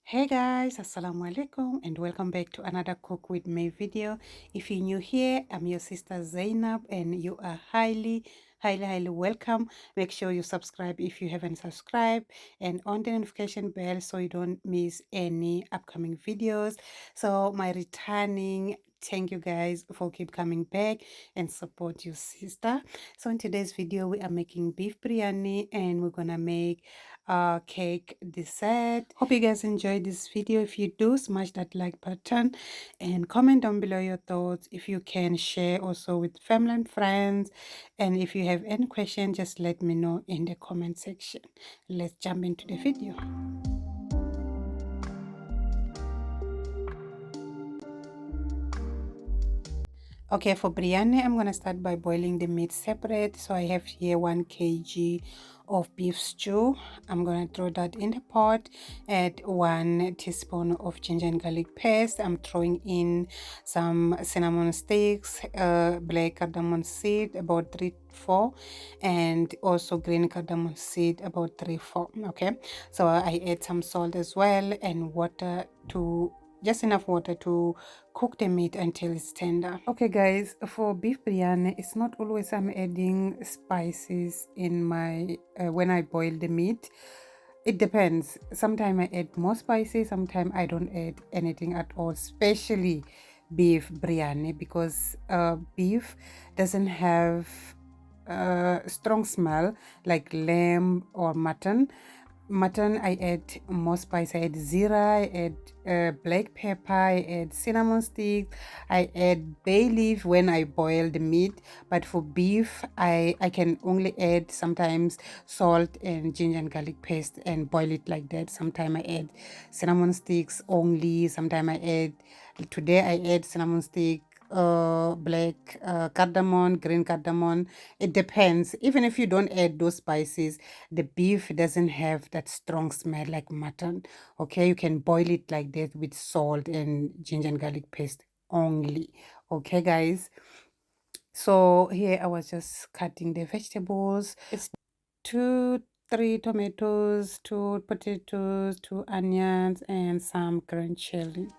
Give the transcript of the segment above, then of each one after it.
Hey guys, assalamu alaikum and welcome back to another cook with me video. If you're new here, I'm your sister Zainab and you are highly welcome. Make sure you subscribe if you haven't subscribed and on the notification bell so you don't miss any upcoming videos. So my returning, thank you guys for keep coming back and support your sister. So in today's video we are making beef biryani and we're gonna make cake dessert. Hope you guys enjoyed this video. If you do, smash that like button and comment down below your thoughts. If you can, share also with family and friends, and if you have any question, just let me know in the comment section. Let's jump into the video. Okay, for biryani, I'm gonna start by boiling the meat separate. So I have here 1 kg of beef stew. I'm gonna throw that in the pot. Add 1 teaspoon of ginger and garlic paste. I'm throwing in some cinnamon sticks, black cardamom seed, about 3-4, and also green cardamom seed, about 3-4. Okay, so I add some salt as well and water to just enough water to cook the meat until it's tender. Okay guys, for beef biryani, it's not always I'm adding spices in my when I boil the meat. It depends. Sometimes I add more spices, sometimes I don't add anything at all, especially beef biryani, because beef doesn't have strong smell like lamb or mutton. I add more spice. I add zira, I add black pepper, I add cinnamon sticks, I add bay leaf when I boil the meat. But for beef, I can only add sometimes salt and ginger and garlic paste and boil it like that. Sometimes I add cinnamon sticks only. Sometimes I add, today I add cinnamon stick, black cardamom, green cardamom. It depends. Even if you don't add those spices, the beef doesn't have that strong smell like mutton. Okay, you can boil it like that with salt and ginger and garlic paste only. Okay guys, so here I was just cutting the vegetables. It's 2-3 tomatoes, 2 potatoes, 2 onions, and some green chili.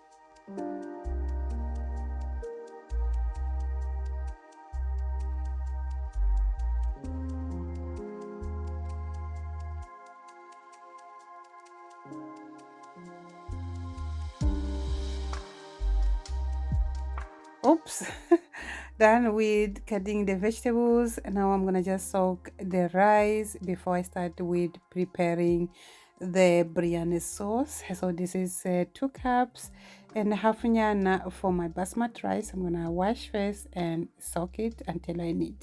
Oops. Done with cutting the vegetables. Now I'm gonna just soak the rice before I start with preparing the biryani sauce. So this is 2 cups and half nyana for my basmati rice. I'm gonna wash first and soak it until I need.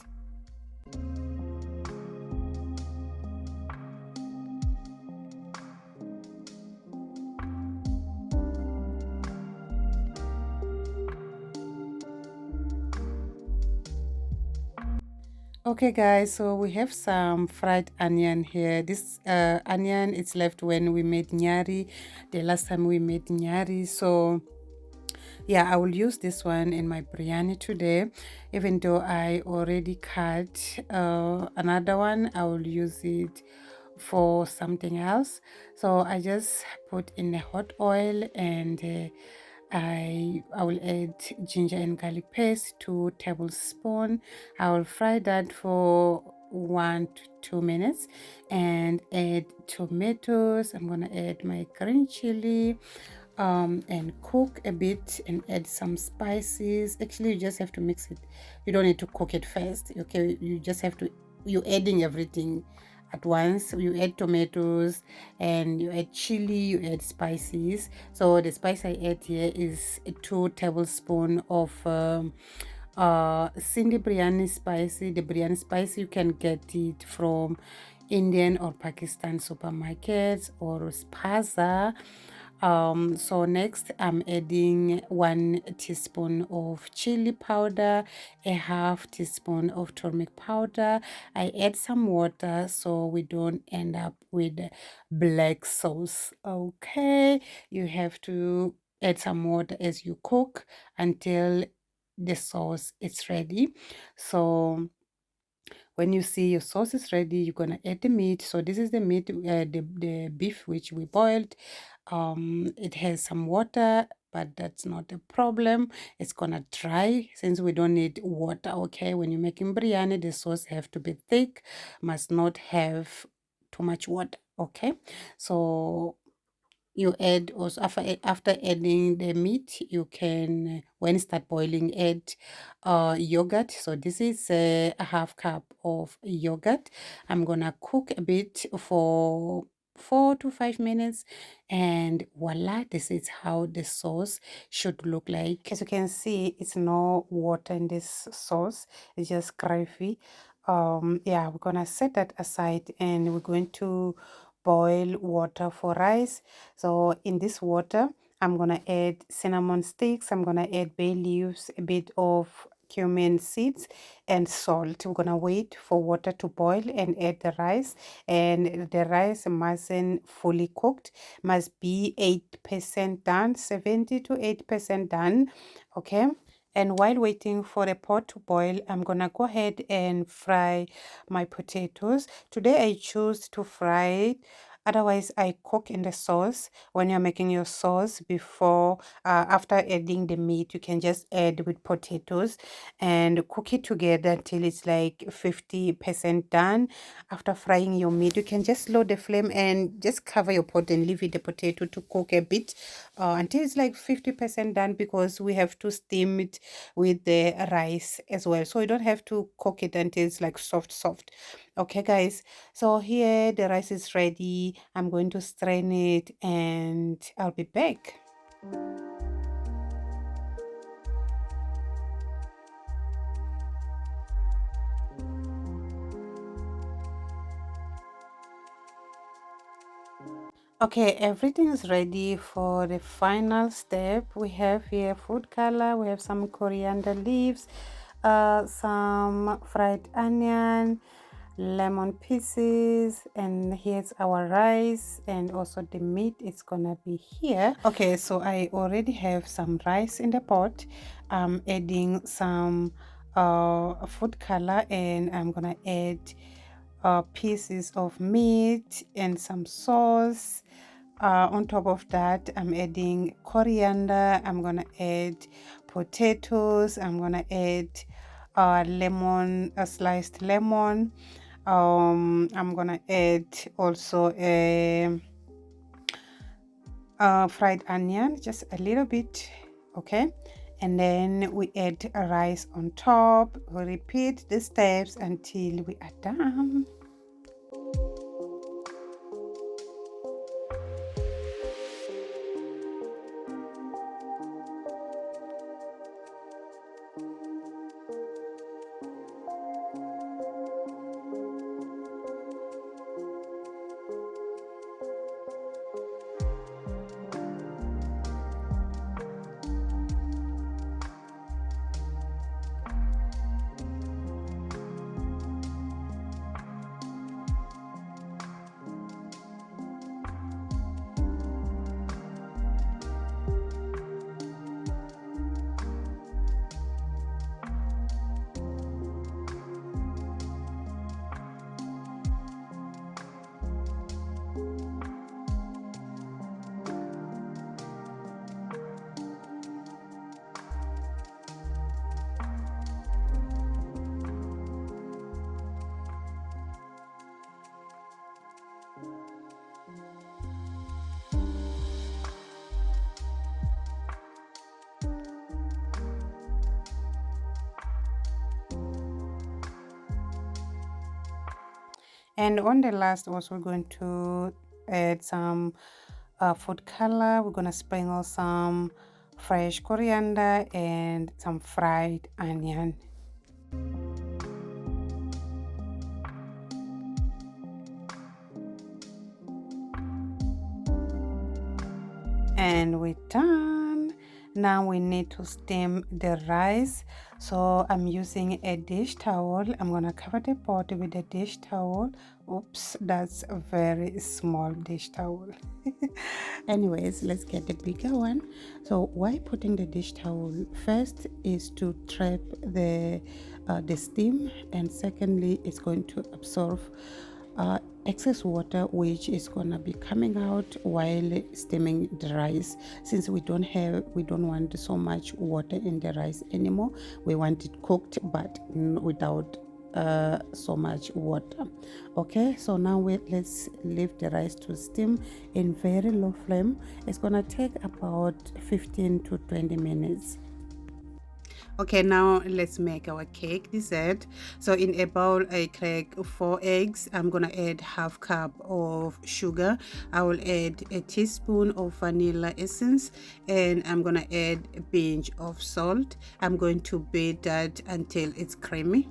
Okay guys, so we have some fried onion here. This onion is left when we made nyari, the last time we made nyari. So yeah, I will use this one in my biryani today. Even though I already cut another one, I will use it for something else. So I just put in the hot oil and I will add ginger and garlic paste, 2 tablespoons. I will fry that for 1 to 2 minutes and add tomatoes. I'm gonna add my green chili and cook a bit and add some spices. Actually, you just have to mix it. You don't need to cook it first. Okay, you just have to, you're adding everything at once. You add tomatoes and you add chili, you add spices. So the spice I add here is 2 tablespoons of Cindy biryani spicy. The biryani spice, you can get it from Indian or Pakistan supermarkets or spaza. So next I'm adding 1 teaspoon of chili powder, a half teaspoon of turmeric powder. I add some water so we don't end up with black sauce. Okay, you have to add some water as you cook until the sauce is ready. So when you see your sauce is ready, you're gonna add the meat. So this is the meat, the beef which we boiled. it has some water, but that's not a problem. It's gonna dry since we don't need water. Okay, when you're making biryani, the sauce have to be thick, must not have too much water. Okay, so you add also after adding the meat, you can when it start boiling, add yogurt. So this is a half cup of yogurt. I'm gonna cook a bit for 4 to 5 minutes, and voila, this is how the sauce should look like. As you can see, it's no water in this sauce, it's just gravy. Yeah, we're gonna set that aside, and we're going to boil water for rice. So in this water, I'm gonna add cinnamon sticks, I'm gonna add bay leaves, a bit of cumin seeds, and salt. We're gonna wait for water to boil and add the rice. And the rice mustn't fully cooked, must be 8% done, 70 to 8% done. Okay. And while waiting for the pot to boil, I'm gonna go ahead and fry my potatoes. Today I choose to fry it. Otherwise, I cook in the sauce. When you're making your sauce before, after adding the meat, you can just add with potatoes and cook it together until it's like 50% done. After frying your meat, you can just lower the flame and just cover your pot and leave it the potato to cook a bit until it's like 50% done, because we have to steam it with the rice as well. So you don't have to cook it until it's like soft. Okay, guys. So here the rice is ready. I'm going to strain it and I'll be back. Okay, everything is ready for the final step. We have here food color, we have some coriander leaves, some fried onion, lemon pieces, and here's our rice, and also the meat is gonna be here. Okay, so I already have some rice in the pot. I'm adding some food color, and I'm gonna add pieces of meat and some sauce. On top of that, I'm adding coriander, I'm gonna add potatoes, I'm gonna add lemon, a sliced lemon. I'm gonna add also a fried onion, just a little bit. Okay, and then we add a rice on top. We repeat the steps until we are done. And on the last, also we're going to add some food color. We're gonna sprinkle some fresh coriander and some fried onion. And we're done. Now we need to steam the rice. So I'm using a dish towel. I'm gonna cover the pot with a dish towel. Oops, that's a very small dish towel. Anyways, let's get the bigger one. So why putting the dish towel? First is to trap the steam, and secondly, it's going to absorb excess water which is gonna be coming out while steaming the rice. Since we don't want so much water in the rice anymore, we want it cooked but without so much water. Okay, so now let's leave the rice to steam in very low flame. It's gonna take about 15 to 20 minutes. Okay, now let's make our cake dessert. So in a bowl I crack 4 eggs. I'm gonna add half cup of sugar. I will add a teaspoon of vanilla essence, and I'm gonna add a pinch of salt. I'm going to beat that until it's creamy.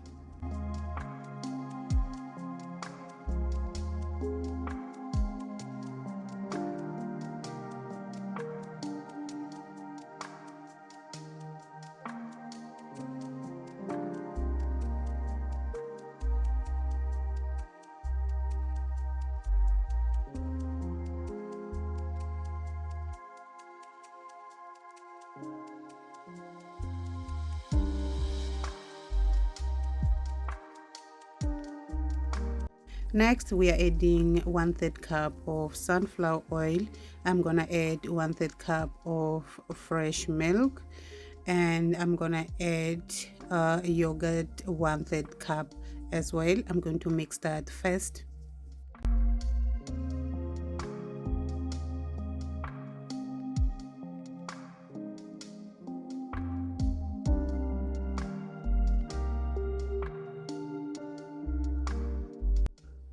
Next, we are adding 1/3 cup of sunflower oil. I'm gonna add 1/3 cup of fresh milk, and I'm gonna add yogurt 1/3 cup as well. I'm going to mix that first.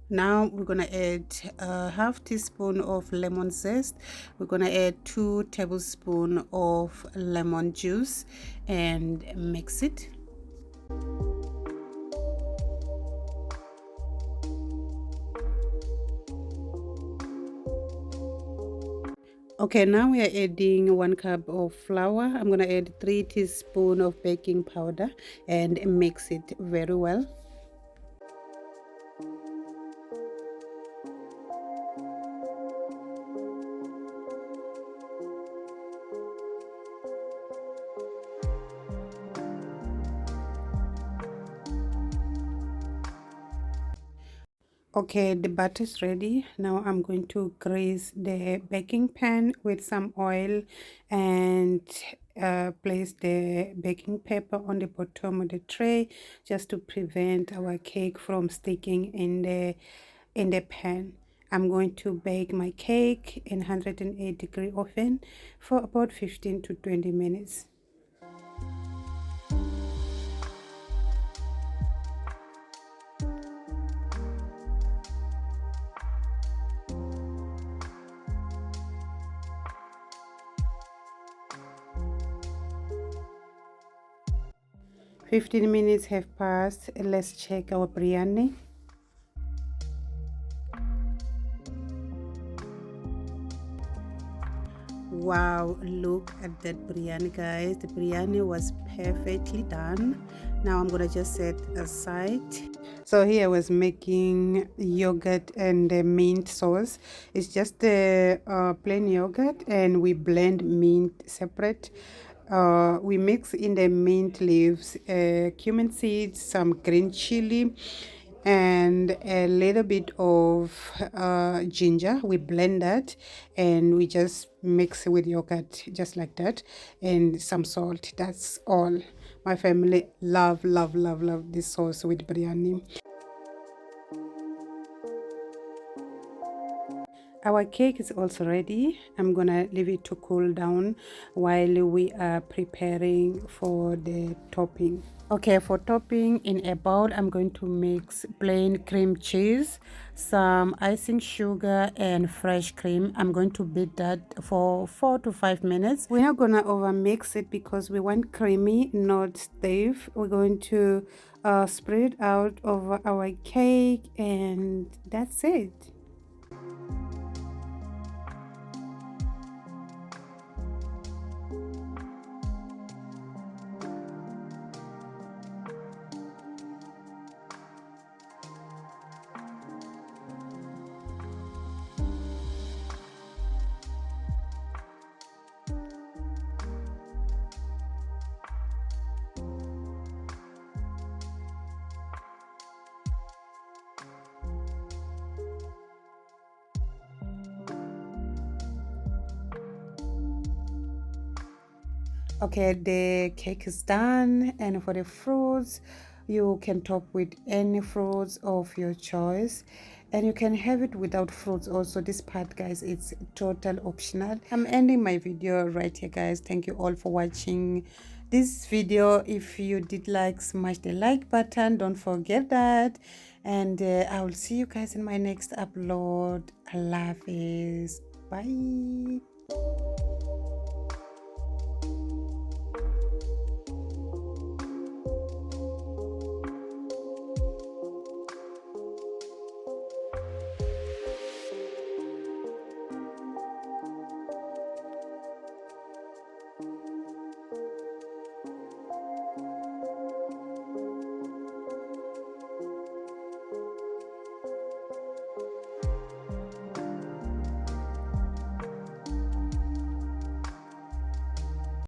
Now we're gonna add a half teaspoon of lemon zest. We're gonna add 2 tablespoons of lemon juice and mix it. Okay, now we are adding 1 cup of flour. I'm gonna add 3 teaspoons of baking powder and mix it very well. 'Okay, the batter is ready. Now I'm going to grease the baking pan with some oil and place the baking paper on the bottom of the tray just to prevent our cake from sticking in the pan. I'm going to bake my cake in 108-degree oven for about 15 to 20 minutes. 15 minutes have passed. Let's check our biryani. Wow, look at that biryani, guys. The biryani was perfectly done. Now I'm gonna just set aside. So here I was making yogurt and the mint sauce. It's just the plain yogurt, and we blend mint separate. We mix in the mint leaves, cumin seeds, some green chili, and a little bit of ginger. We blend that and we just mix with yogurt just like that, and some salt. That's all. My family love this sauce with biryani. Our cake is also ready. I'm gonna leave it to cool down while we are preparing for the topping. Okay, for topping, in a bowl I'm going to mix plain cream cheese, some icing sugar, and fresh cream. I'm going to beat that for 4 to 5 minutes. We're not gonna over mix it because we want creamy, not stiff. We're going to spread out over our cake, and that's it. Okay, the cake is done, and for the fruits, you can top with any fruits of your choice, and you can have it without fruits also. This part, guys, it's total optional. I'm ending my video right here, guys. Thank you all for watching this video. If you did like, smash the like button, don't forget that, and I will see you guys in my next upload. Allah Hafiz. Bye.